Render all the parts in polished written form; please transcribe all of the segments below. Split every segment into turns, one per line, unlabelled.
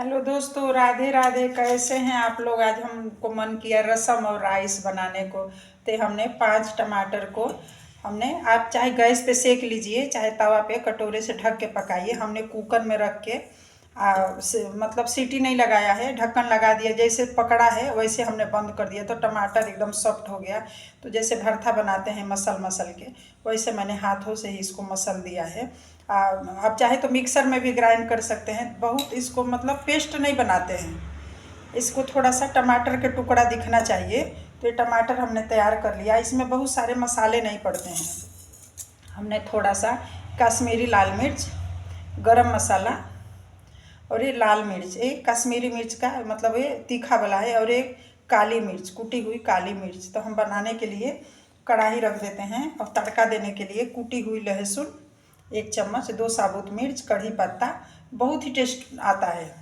Hello दोस्तों, राधे राधे। कैसे हैं आप लोग। आज हमको मन किया रसम और राइस बनाने को। तो हमने 5 टमाटर को आप चाहे गैस पे सेक लीजिए, चाहे तवा पे कटोरे से ढक के पकाइए। हमने कुकर में रख के मतलब सीटी नहीं लगाया है, ढक्कन लगा दिया। जैसे पकड़ा है वैसे हमने बंद कर दिया तो टमाटर एकदम सॉफ्ट हो गया। तो जैसे भरता बनाते हैं मसल मसल के, वैसे मैंने हाथों से ही इसको मसल दिया है। आप चाहे तो मिक्सर में भी ग्राइंड कर सकते हैं। बहुत इसको मतलब पेस्ट नहीं बनाते हैं, इसको थोड़ा सा टमाटर के टुकड़ा दिखना चाहिए। तो ये टमाटर हमने तैयार कर लिया। इसमें बहुत सारे मसाले नहीं पड़ते हैं। हमने थोड़ा सा कश्मीरी लाल मिर्च, गरम मसाला और ये लाल मिर्च, एक कश्मीरी मिर्च का मतलब ये तीखा वाला है, और एक काली मिर्च, कुटी हुई काली मिर्च। तो हम बनाने के लिए कढ़ाई रख देते हैं और तड़का देने के लिए कुटी हुई लहसुन 1 चम्मच, 2 साबुत मिर्च, कढ़ी पत्ता। बहुत ही टेस्ट आता है।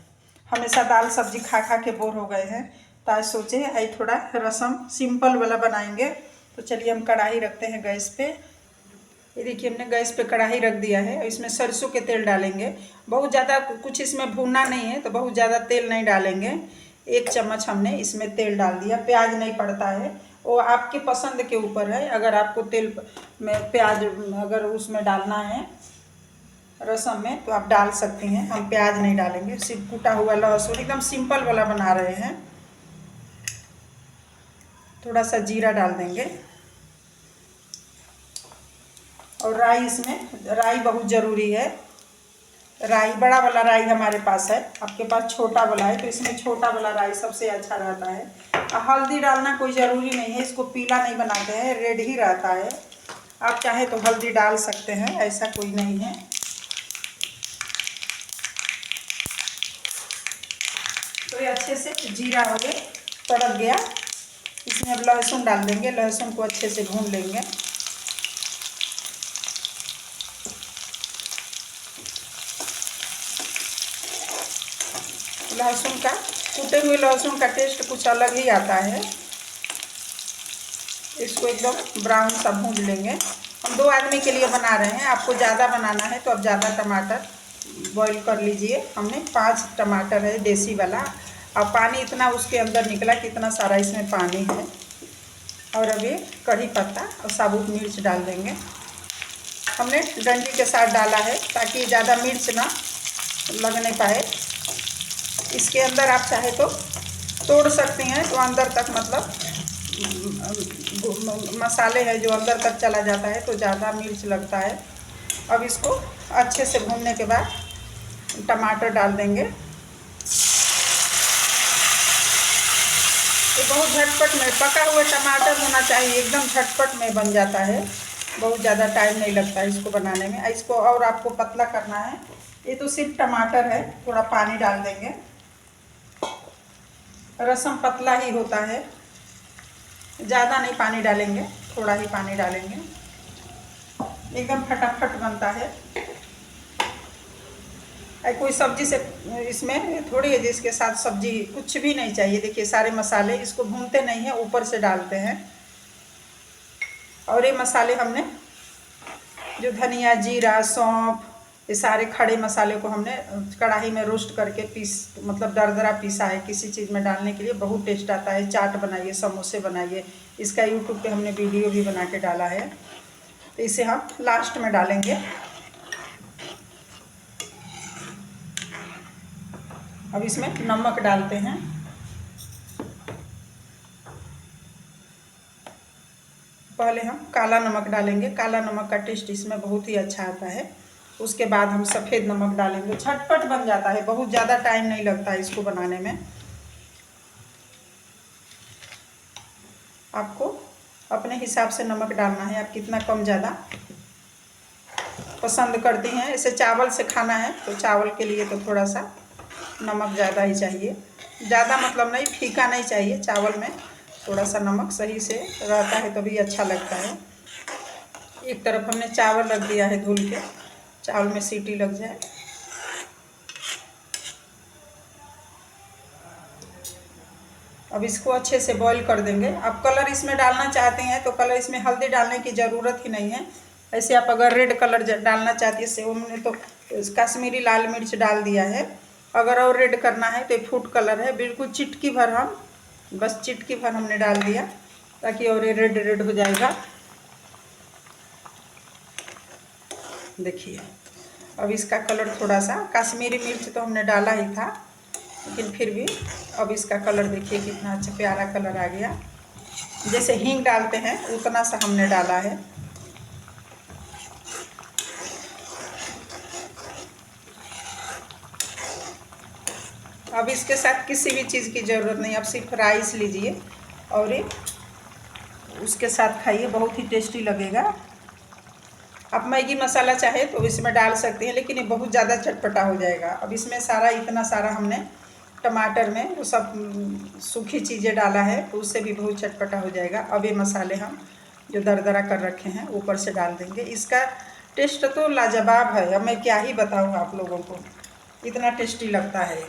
हमेशा दाल सब्जी खा खा के बोर हो गए हैं, तो आज सोचे आई थोड़ा रसम सिंपल वाला बनाएंगे। तो चलिए हम कढ़ाई रखते हैं गैस पे। ये देखिए हमने गैस पे कढ़ाई रख दिया है और इसमें सरसों के तेल डालेंगे। बहुत ज़्यादा कुछ इसमें भूनना नहीं है, तो बहुत ज़्यादा तेल नहीं डालेंगे। 1 चम्मच हमने इसमें तेल डाल दिया। प्याज नहीं पड़ता है, वो आपके पसंद के ऊपर है। अगर आपको तेल में प्याज अगर उसमें डालना है रसम में तो आप डाल सकती हैं। हम प्याज नहीं डालेंगे, सिर्फ कुटा हुआ लहसुन, एकदम सिंपल वाला बना रहे हैं। थोड़ा सा जीरा डाल देंगे और राई, इसमें राई बहुत ज़रूरी है। राई बड़ा वाला राई हमारे पास है, आपके पास छोटा वाला है तो इसमें छोटा वाला राई सबसे अच्छा रहता है। हल्दी डालना कोई ज़रूरी नहीं है, इसको पीला नहीं बनाते हैं, रेड ही रहता है। आप चाहे तो हल्दी डाल सकते हैं, ऐसा कोई नहीं है। तो ये अच्छे से जीरा हो गया, तड़क गया। इसमें अब लहसुन डाल देंगे, लहसुन को अच्छे से भून लेंगे। लहसुन का, कूटे हुए लहसुन का टेस्ट कुछ अलग ही आता है। इसको एकदम ब्राउन सा भून लेंगे। हम 2 आदमी के लिए बना रहे हैं, आपको ज़्यादा बनाना है तो आप ज़्यादा टमाटर बॉईल कर लीजिए। हमने 5 टमाटर है देसी वाला, और पानी इतना उसके अंदर निकला कि इतना सारा इसमें पानी है। और अभी कढ़ी पत्ता और साबुत मिर्च डाल देंगे। हमने डंडी के साथ डाला है ताकि ज़्यादा मिर्च ना लग नहीं पाए। इसके अंदर आप चाहे तो तोड़ सकती हैं, तो अंदर तक मतलब मसाले हैं जो अंदर तक चला जाता है तो ज़्यादा मिर्च लगता है। अब इसको अच्छे से भूनने के बाद टमाटर डाल देंगे। ये बहुत झटपट में पका हुआ टमाटर होना चाहिए, एकदम झटपट में बन जाता है। बहुत ज़्यादा टाइम नहीं लगता है इसको बनाने में। इसको और आपको पतला करना है। ये तो सिर्फ टमाटर है, थोड़ा पानी डाल देंगे। रसम पतला ही होता है, ज़्यादा नहीं पानी डालेंगे, थोड़ा ही पानी डालेंगे। एकदम फटाफट बनता है। कोई सब्जी से इसमें थोड़ी है जिसके साथ सब्जी कुछ भी नहीं चाहिए। देखिए सारे मसाले इसको भूनते नहीं हैं, ऊपर से डालते हैं। और ये मसाले हमने जो धनिया, जीरा, सौंफ, ये सारे खड़े मसाले को हमने कढ़ाई में रोस्ट करके मतलब दरदरा पीसा है किसी चीज़ में डालने के लिए। बहुत टेस्ट आता है। चाट बनाइए, समोसे बनाइए, इसका यूट्यूब पे हमने वीडियो भी बना के डाला है। तो इसे हम लास्ट में डालेंगे। अब इसमें नमक डालते हैं। पहले हम काला नमक डालेंगे, काला नमक का टेस्ट इसमें बहुत ही अच्छा आता है। उसके बाद हम सफ़ेद नमक डालेंगे। झटपट बन जाता है, बहुत ज़्यादा टाइम नहीं लगता है इसको बनाने में। आपको अपने हिसाब से नमक डालना है, आप कितना कम ज़्यादा पसंद करती हैं। इसे चावल से खाना है तो चावल के लिए तो थोड़ा सा नमक ज़्यादा ही चाहिए। ज़्यादा मतलब नहीं, फीका नहीं चाहिए। चावल में थोड़ा सा नमक सही से रहता है तभी अच्छा लगता है। एक तरफ हमने चावल रख दिया है धुल के, चावल में सीटी लग जाए। अब इसको अच्छे से बॉईल कर देंगे। आप कलर इसमें डालना चाहते हैं तो कलर, इसमें हल्दी डालने की ज़रूरत ही नहीं है। ऐसे आप अगर रेड कलर डालना चाहती है, सेव में, तो कश्मीरी लाल मिर्च डाल दिया है। अगर और रेड करना है तो ये फूड कलर है, बिल्कुल चिटकी भर, हम बस चिटकी भर हमने डाल दिया ताकि और ये रेड रेड हो जाएगा। देखिए अब इसका कलर थोड़ा सा, कश्मीरी मिर्च तो हमने डाला ही था लेकिन फिर भी अब इसका कलर देखिए कितना अच्छा प्यारा कलर आ गया। जैसे हींग डालते हैं उतना सा हमने डाला है। अब इसके साथ किसी भी चीज़ की ज़रूरत नहीं, अब सिर्फ राइस लीजिए और ये उसके साथ खाइए, बहुत ही टेस्टी लगेगा। आप मैगी मसाला चाहे तो इसमें डाल सकते हैं लेकिन ये बहुत ज़्यादा चटपटा हो जाएगा। अब इसमें सारा इतना सारा हमने टमाटर में वो सब सूखी चीज़ें डाला है तो उससे भी बहुत चटपटा हो जाएगा। अब ये मसाले हम जो दरदरा कर रखे हैं ऊपर से डाल देंगे। इसका टेस्ट तो लाजवाब है, अब मैं क्या ही बताऊँ आप लोगों को, इतना टेस्टी लगता है।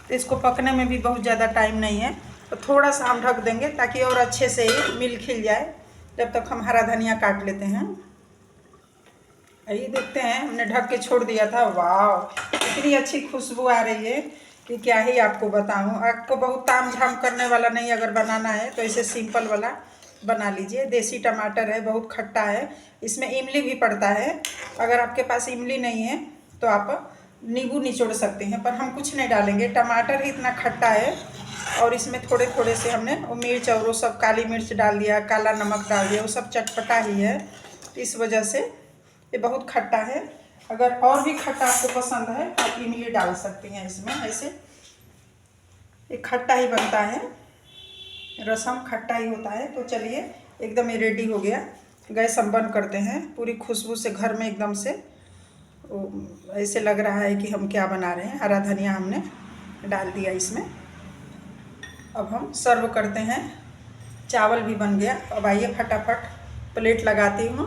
तो इसको पकने में भी बहुत ज़्यादा टाइम नहीं है, तो थोड़ा सा हम ढक देंगे ताकि और अच्छे से मिल खिल जाए। जब तक हम हरा धनिया काट लेते हैं। ये देखते हैं हमने ढक के छोड़ दिया था, वाह इतनी अच्छी खुशबू आ रही है कि क्या ही आपको बताऊं। आपको बहुत ताम झाम करने वाला नहीं अगर बनाना है तो इसे सिंपल वाला बना लीजिए। देसी टमाटर है, बहुत खट्टा है, इसमें इमली भी पड़ता है। अगर आपके पास इमली नहीं है तो आप नींबू निचोड़ सकते हैं, पर हम कुछ नहीं डालेंगे, टमाटर ही इतना खट्टा है। और इसमें थोड़े थोड़े से हमने वो मिर्च और वो सब काली मिर्च डाल दिया, काला नमक डाल दिया, वो सब चटपटा ही है तो इस वजह से ये बहुत खट्टा है। अगर और भी खट्टा आपको पसंद है तो आप इमली डाल सकती हैं इसमें। ऐसे ये खट्टा ही बनता है, रसम खट्टा ही होता है। तो चलिए एकदम ये रेडी हो गया, गैस हम बंद करते हैं। पूरी खुशबू से घर में एकदम से ऐसे लग रहा है कि हम क्या बना रहे हैं। हरा धनिया हमने डाल दिया इसमें। अब हम सर्व करते हैं। चावल भी बन गया। अब आइए फटाफट प्लेट लगाती हूँ।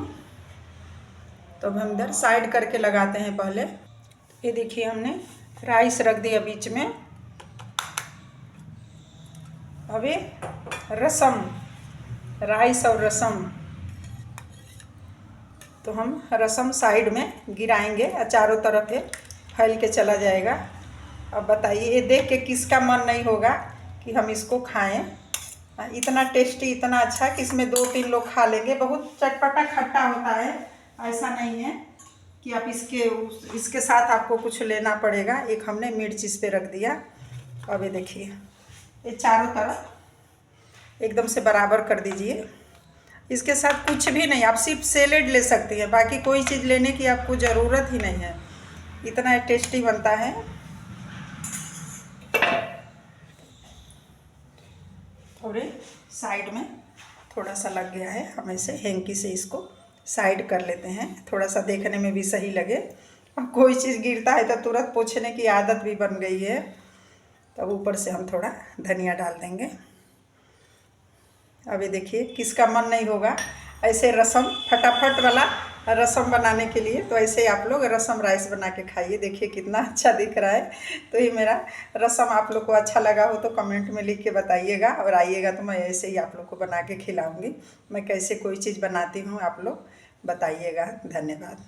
तो अब हम इधर साइड करके लगाते हैं पहले। ये देखिए हमने राइस रख दिया बीच में। अब ये रसम, राइस और रसम, तो हम रसम साइड में गिराएंगे और चारों तरफ ये फैल के चला जाएगा। अब बताइए ये देख के किसका मन नहीं होगा कि हम इसको खाएं। इतना टेस्टी, इतना अच्छा कि इसमें 2-3 लोग खा लेंगे। बहुत चटपटा खट्टा होता है, ऐसा नहीं है कि आप इसके साथ आपको कुछ लेना पड़ेगा। एक हमने मिर्च इस पे रख दिया। अब ये देखिए ये चारों तरफ एकदम से बराबर कर दीजिए। इसके साथ कुछ भी नहीं, आप सिर्फ सैलेड ले सकती हैं, बाकी कोई चीज़ लेने की आपको ज़रूरत ही नहीं है। इतना टेस्टी बनता है। थोड़े साइड में थोड़ा सा लग गया है, हम ऐसे हैंकी से इसको साइड कर लेते हैं, थोड़ा सा देखने में भी सही लगे। अब कोई चीज़ गिरता है तो तुरंत पोंछने की आदत भी बन गई है। तब ऊपर से हम थोड़ा धनिया डाल देंगे। अब ये देखिए किसका मन नहीं होगा ऐसे रसम, फटाफट वाला रसम बनाने के लिए। तो ऐसे आप लोग रसम राइस बना के खाइए। देखिए कितना अच्छा दिख रहा है। तो ये मेरा रसम आप लोग को अच्छा लगा हो तो कमेंट में लिख के बताइएगा, और आइएगा तो मैं ऐसे ही आप लोग को बना के खिलाऊंगी। मैं कैसे कोई चीज़ बनाती हूँ आप लोग बताइएगा। धन्यवाद।